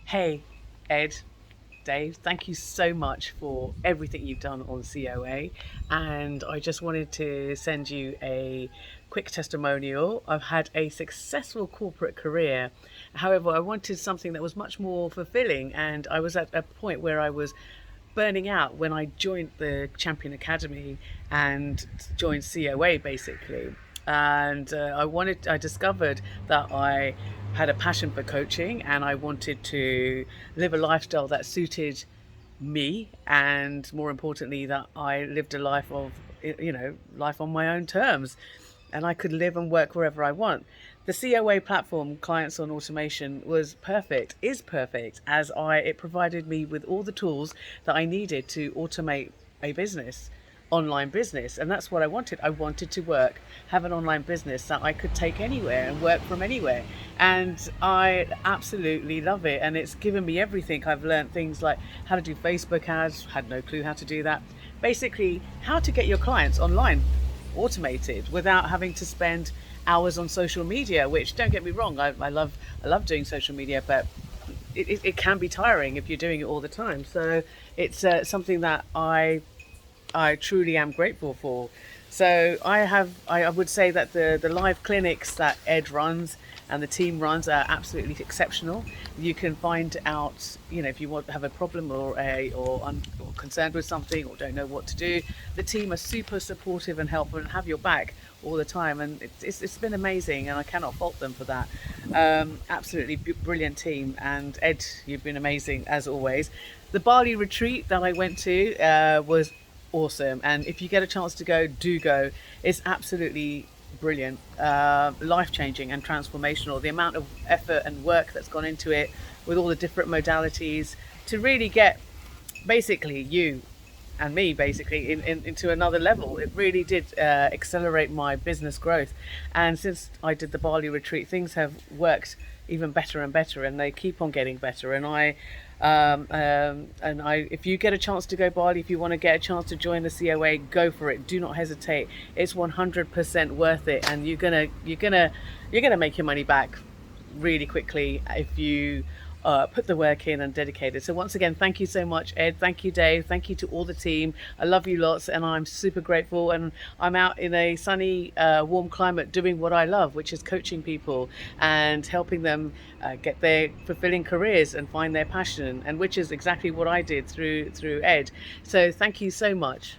Hey, Ed, Dave, thank you so much for everything you've done on COA. And I just wanted to send you a quick testimonial. I've had a successful corporate career. However, I wanted something that was much more fulfilling. And I was at a point where I was burning out when I joined the Champion Academy and joined COA basically. And I discovered that I had a passion for coaching and I wanted to live a lifestyle that suited me, and more importantly that I lived a life of, life on my own terms, and I could live and work wherever I want. The COA platform, Clients on Automation, was perfect, is perfect, as it provided me with all the tools that I needed to automate a business, online business. And that's what I wanted. I wanted to have an online business that I could take anywhere and work from anywhere. And I absolutely love it. And it's given me everything. I've learned things like how to do Facebook ads, had no clue how to do that. Basically, how to get your clients online automated without having to spend hours on social media, which, don't get me wrong, I love doing social media, but it can be tiring if you're doing it all the time. So it's something that I truly am grateful for. So I would say that the live clinics that Ed runs and the team runs are absolutely exceptional. You can find out, if you want to have a problem or concerned with something or don't know what to do. The team are super supportive and helpful and have your back all the time, and it's been amazing, and I cannot fault them for that. Absolutely brilliant team, and Ed, you've been amazing as always. The Bali retreat that I went to was awesome, and if you get a chance to go, do go. It's absolutely brilliant, life changing and transformational. The amount of effort and work that's gone into it with all the different modalities to really get basically you and me basically into another level. It really did accelerate my business growth, and since I did the Bali retreat, things have worked even better and better, and they keep on getting better. If you get a chance to go Bali, if you want to get a chance to join the COA, go for it. Do not hesitate. It's 100% worth it, and you're gonna make your money back really quickly if you put the work in and dedicate it. So once again, thank you so much, Ed. Thank you, Dave. Thank you to all the team. I love you lots, and I'm super grateful. And I'm out in a sunny, warm climate doing what I love, which is coaching people and helping them get their fulfilling careers and find their passion, and which is exactly what I did through Ed. So thank you so much.